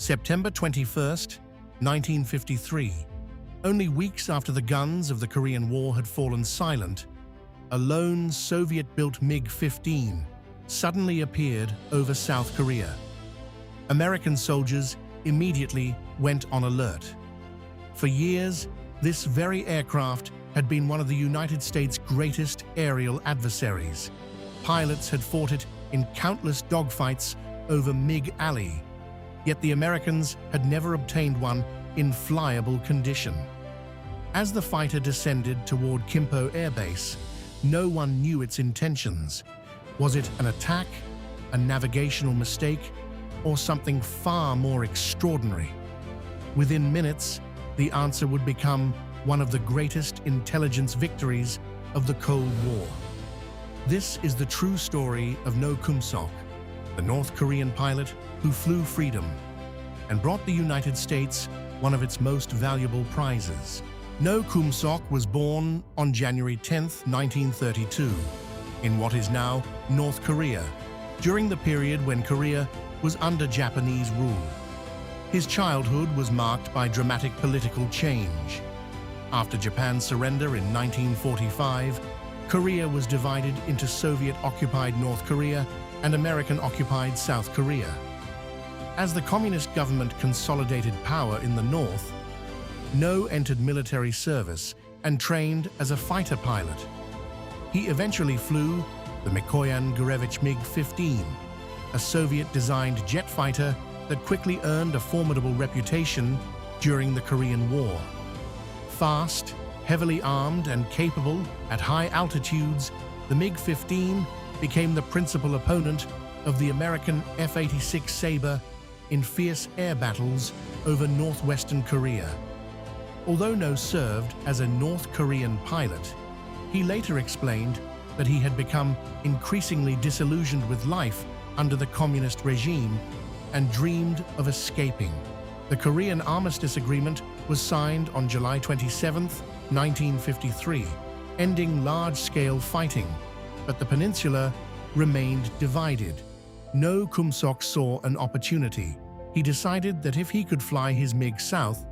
September 21st, 1953. Only weeks after the guns of the Korean War had fallen silent, a lone Soviet-built MiG-15 suddenly appeared over South Korea. American soldiers immediately went on alert. For years, this very aircraft had been one of the United States' greatest aerial adversaries. Pilots had fought it in countless dogfights over MiG Alley, yet the Americans had never obtained one in flyable condition. As the fighter descended toward Kimpo Air Base, no one knew its intentions. Was it an attack, a navigational mistake, or something far more extraordinary? Within minutes, the answer would become one of the greatest intelligence victories of the Cold War. This is the true story of No Kum-sok, the North Korean pilot who flew freedom and brought the United States one of its most valuable prizes. No Kum-sok was born on January 10, 1932, in what is now North Korea, during the period when Korea was under Japanese rule. His childhood was marked by dramatic political change. After Japan's surrender in 1945, Korea was divided into Soviet-occupied North Korea and American-occupied South Korea. As the communist government consolidated power in the north, No entered military service and trained as a fighter pilot. He eventually flew the Mikoyan Gurevich MiG-15, a Soviet-designed jet fighter that quickly earned a formidable reputation during the Korean War. Fast, heavily armed, and capable at high altitudes, the MiG-15 became the principal opponent of the American F-86 Sabre in fierce air battles over northwestern Korea. Although No served as a North Korean pilot, he later explained that he had become increasingly disillusioned with life under the communist regime and dreamed of escaping. The Korean Armistice Agreement was signed on July 27, 1953, ending large-scale fighting, but the peninsula remained divided. No Kum-sok saw an opportunity. He decided that if he could fly his MiG south,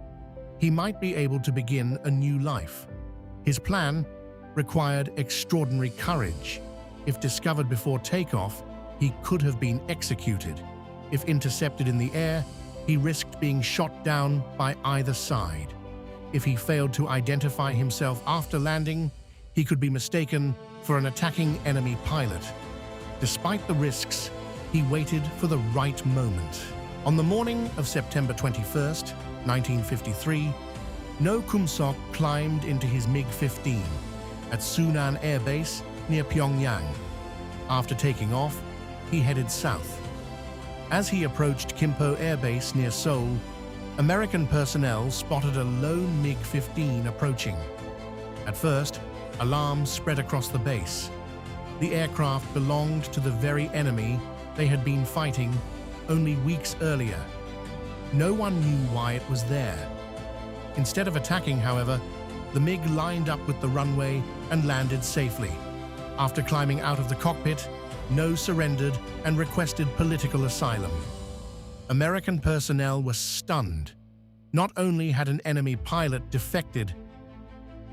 he might be able to begin a new life. His plan required extraordinary courage. If discovered before takeoff, he could have been executed. If intercepted in the air, he risked being shot down by either side. If he failed to identify himself after landing, he could be mistaken for an attacking enemy pilot. Despite the risks, he waited for the right moment. On the morning of September 21st, 1953, No Kum-sok climbed into his MiG-15 at Sunan Air Base near Pyongyang. After taking off, he headed south. As he approached Kimpo Air Base near Seoul, American personnel spotted a lone MiG-15 approaching. At first, alarms spread across the base. The aircraft belonged to the very enemy they had been fighting only weeks earlier. No one knew why it was there. Instead of attacking, however, the MiG lined up with the runway and landed safely. After climbing out of the cockpit, No surrendered and requested political asylum. American personnel were stunned. Not only had an enemy pilot defected,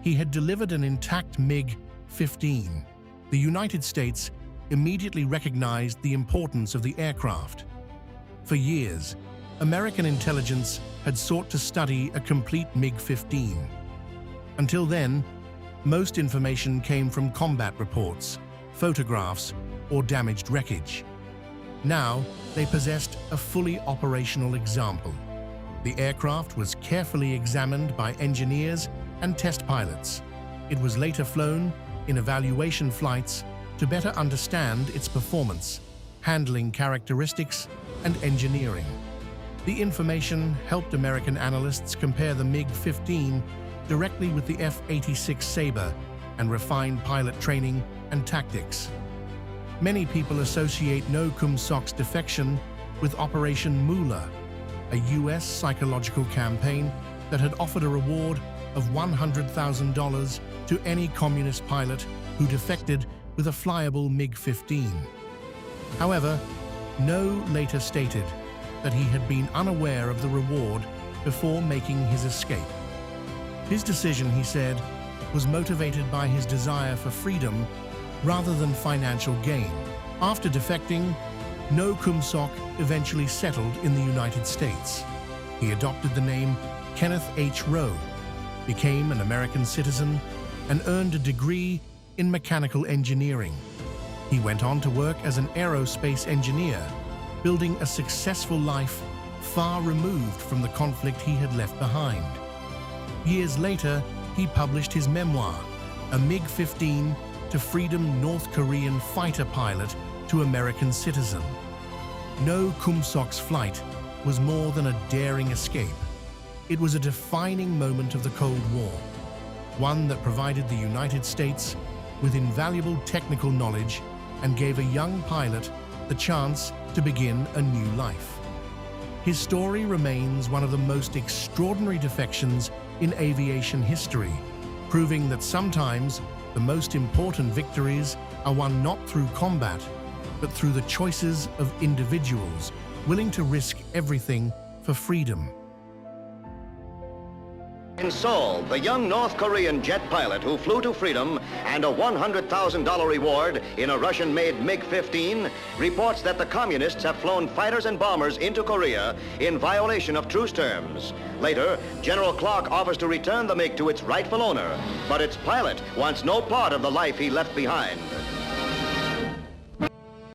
he had delivered an intact MiG-15. The United States immediately recognized the importance of the aircraft. For years, American intelligence had sought to study a complete MiG-15. Until then, most information came from combat reports, photographs, or damaged wreckage. Now, they possessed a fully operational example. The aircraft was carefully examined by engineers and test pilots. It was later flown in evaluation flights to better understand its performance, handling characteristics, and engineering. The information helped American analysts compare the MiG-15 directly with the F-86 Sabre and refine pilot training and tactics. Many people associate No Kum-sok's defection with Operation Moolah, a U.S. psychological campaign that had offered a reward of $100,000 to any communist pilot who defected with a flyable MiG-15. However, No later stated that he had been unaware of the reward before making his escape. His decision, he said, was motivated by his desire for freedom rather than financial gain. After defecting, No Kum-sok eventually settled in the United States. He adopted the name Kenneth H. Rowe, became an American citizen, and earned a degree in mechanical engineering. He went on to work as an aerospace engineer, building a successful life far removed from the conflict he had left behind. Years later, he published his memoir, A MiG-15 to Freedom North Korean Fighter Pilot to American Citizen. No Kum-sok's flight was more than a daring escape. It was a defining moment of the Cold War, one that provided the United States with invaluable technical knowledge and gave a young pilot the chance to begin a new life. His story remains one of the most extraordinary defections in aviation history, proving that sometimes the most important victories are won not through combat, but through the choices of individuals willing to risk everything for freedom. In Seoul, the young North Korean jet pilot who flew to freedom and a $100,000 reward in a Russian-made MiG-15 reports that the communists have flown fighters and bombers into Korea in violation of truce terms. Later, General Clark offers to return the MiG to its rightful owner, but its pilot wants no part of the life he left behind.